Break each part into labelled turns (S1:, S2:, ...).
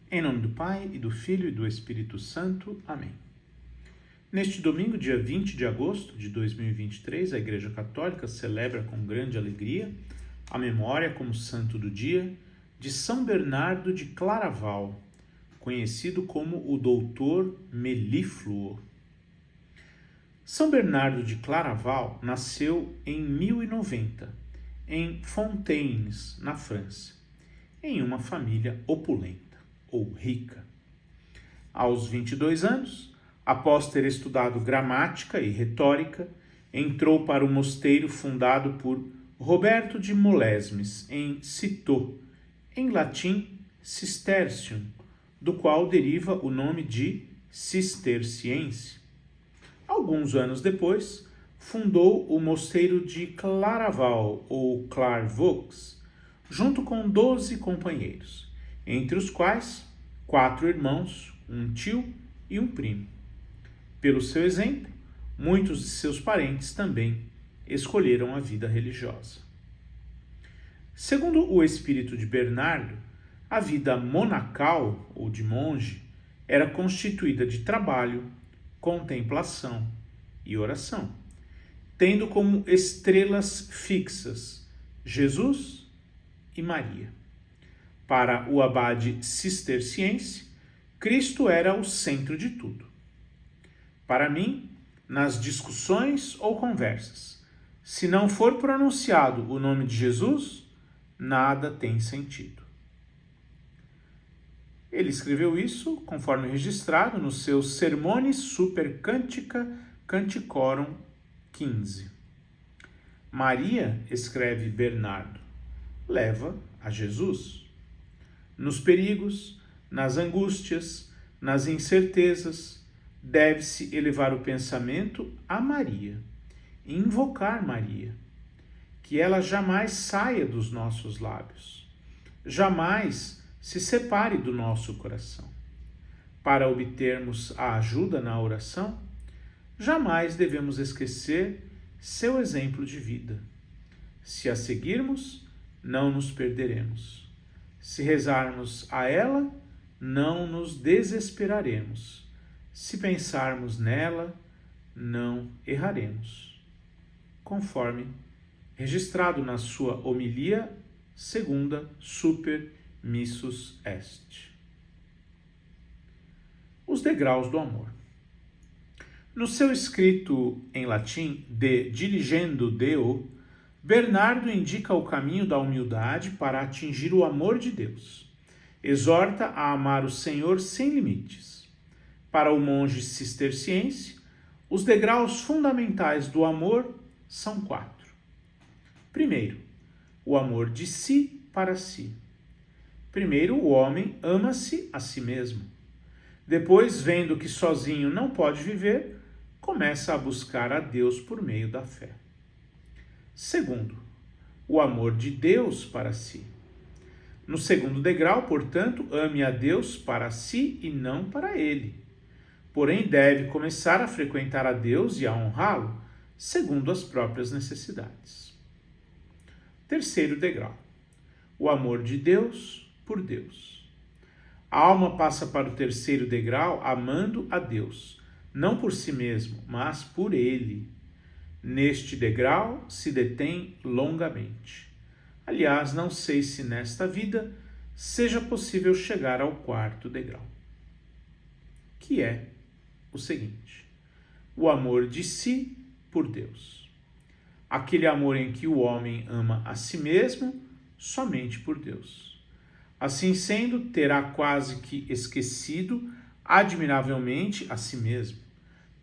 S1: Em nome do Pai, e do Filho, e do Espírito Santo. Amém. Neste domingo, dia 20 de agosto de 2023, a Igreja Católica celebra com grande alegria a memória como santo do dia de São Bernardo de Claraval, conhecido como o Doutor Melífluo. São Bernardo de Claraval nasceu em 1090, em Fontaines, na França, em uma família opulenta ou rica. Aos 22 anos, após ter estudado gramática e retórica, entrou para o mosteiro fundado por Roberto de Molesmes, em Citeaux, em latim Cistercium, do qual deriva o nome de cisterciense. Alguns anos depois, fundou o mosteiro de Claraval, ou Clairvaux, junto com 12 companheiros, entre os quais 4 irmãos, um tio e um primo. Pelo seu exemplo, muitos de seus parentes também escolheram a vida religiosa. Segundo o espírito de Bernardo, a vida monacal, ou de monge, era constituída de trabalho, contemplação e oração, tendo como estrelas fixas Jesus e Maria. Para o abade cisterciense, Cristo era o centro de tudo. Para mim, nas discussões ou conversas, se não for pronunciado o nome de Jesus, nada tem sentido. Ele escreveu isso, conforme registrado, no seu Sermones Super Cantica Canticorum 15. Maria, escreve Bernardo, leva a Jesus. Nos perigos, nas angústias, nas incertezas, deve-se elevar o pensamento a Maria, invocar Maria, que ela jamais saia dos nossos lábios, jamais se separe do nosso coração. Para obtermos a ajuda na oração, jamais devemos esquecer seu exemplo de vida. Se a seguirmos, não nos perderemos. Se rezarmos a ela, não nos desesperaremos. Se pensarmos nela, não erraremos. Conforme registrado na sua homilia segunda Super Missus Est. Os degraus do amor. No seu escrito em latim De Diligendo Deo, Bernardo indica o caminho da humildade para atingir o amor de Deus. Exorta a amar o Senhor sem limites. Para o monge cisterciense, os degraus fundamentais do amor são 4. Primeiro, o amor de si para si. Primeiro, o homem ama-se a si mesmo. Depois, vendo que sozinho não pode viver, começa a buscar a Deus por meio da fé. Segundo, o amor de Deus para si. No segundo degrau, portanto, ame a Deus para si e não para ele. Porém, deve começar a frequentar a Deus e a honrá-lo, segundo as próprias necessidades. Terceiro degrau, o amor de Deus por Deus. A alma passa para o terceiro degrau amando a Deus, não por si mesmo, mas por Ele. Neste degrau se detém longamente. Aliás, não sei se nesta vida seja possível chegar ao 4º degrau, que é o seguinte: o amor de si por Deus. Aquele amor em que o homem ama a si mesmo somente por Deus. Assim sendo, terá quase que esquecido admiravelmente a si mesmo.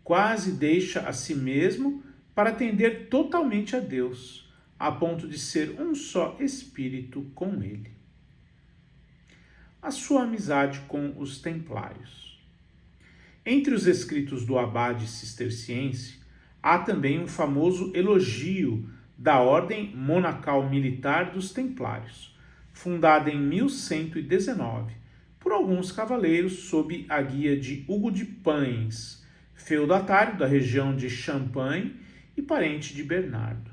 S1: Quase deixa a si mesmo para atender totalmente a Deus, a ponto de ser um só espírito com Ele. A sua amizade com os templários. Entre os escritos do abade cisterciense, há também um famoso elogio da ordem monacal militar dos templários, fundada em 1119 por alguns cavaleiros sob a guia de Hugo de Pães, feudatário da região de Champagne e parente de Bernardo.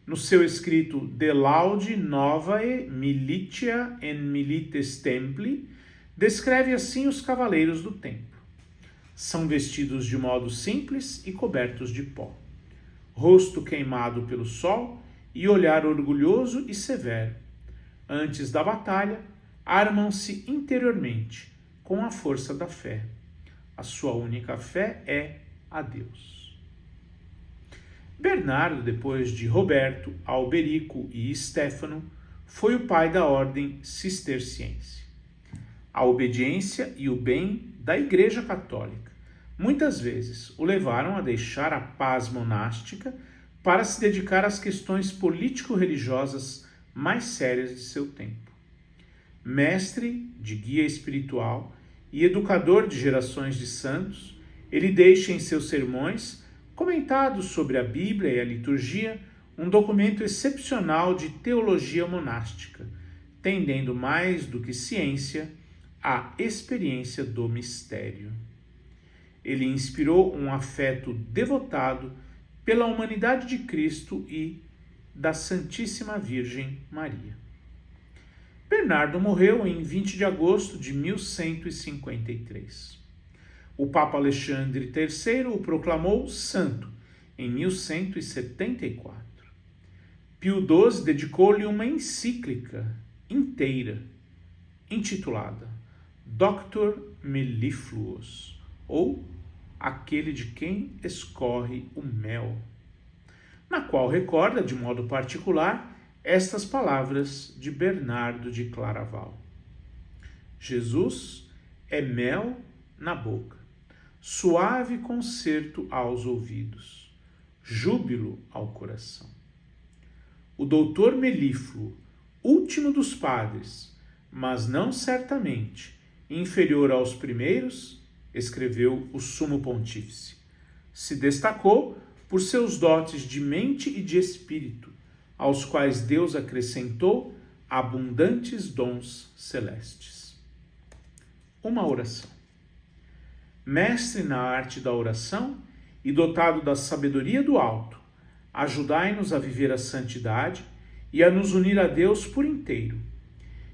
S1: No seu escrito De Laude Novae Militia en Milites Templi, descreve assim os cavaleiros do templo. São vestidos de modo simples e cobertos de pó, rosto queimado pelo sol e olhar orgulhoso e severo. Antes da batalha, armam-se interiormente com a força da fé. A sua única fé é a Deus. Bernardo, depois de Roberto, Alberico e Stefano, foi o pai da ordem cisterciense. A obediência e o bem da Igreja Católica muitas vezes o levaram a deixar a paz monástica para se dedicar às questões político-religiosas mais sérias de seu tempo. Mestre de guia espiritual e educador de gerações de santos, ele deixa em seus sermões, comentados sobre a Bíblia e a liturgia, um documento excepcional de teologia monástica, tendendo mais do que ciência à experiência do mistério. Ele inspirou um afeto devotado pela humanidade de Cristo e da Santíssima Virgem Maria. Bernardo morreu em 20 de agosto de 1153. O Papa Alexandre III o proclamou santo em 1174. Pio XII dedicou-lhe uma encíclica inteira, intitulada Doctor Mellifluos, ou Aquele de quem escorre o mel, na qual recorda de modo particular estas palavras de Bernardo de Claraval: Jesus é mel na boca, suave concerto aos ouvidos, júbilo ao coração. O doutor Melífluo, último dos padres, mas não certamente inferior aos primeiros, escreveu o Sumo Pontífice. Se destacou por seus dotes de mente e de espírito, aos quais Deus acrescentou abundantes dons celestes. Uma oração. Mestre na arte da oração e dotado da sabedoria do alto, ajudai-nos a viver a santidade e a nos unir a Deus por inteiro.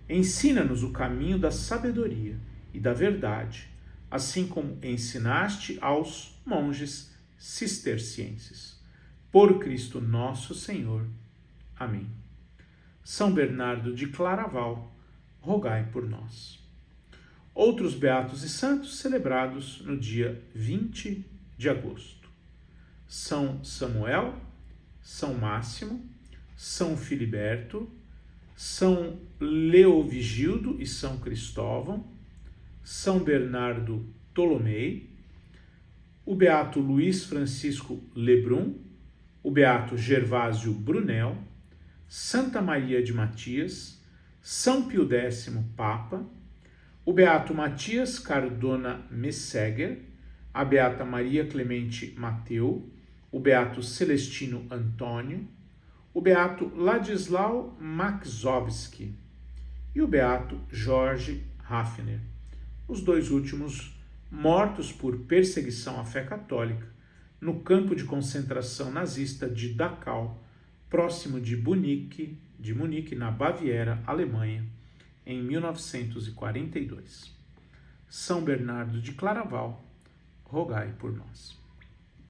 S1: Ensina-nos o caminho da sabedoria e da verdade, assim como ensinaste aos monges cistercienses. Por Cristo nosso Senhor. Amém. São Bernardo de Claraval, rogai por nós. Outros beatos e santos celebrados no dia 20 de agosto. São Samuel, São Máximo, São Filiberto, São Leovigildo e São Cristóvão, São Bernardo Tolomei, o beato Luís Francisco Lebrun, o beato Gervásio Brunel, Santa Maria de Matias, São Pio X Papa, o beato Matias Cardona Messager, a beata Maria Clemente Mateu, o beato Celestino Antônio, o beato Ladislau Maksovski e o beato Jorge Raffner, os dois últimos mortos por perseguição à fé católica no campo de concentração nazista de Dachau, próximo de Munique, na Baviera, Alemanha, em 1942. São Bernardo de Claraval, rogai por nós.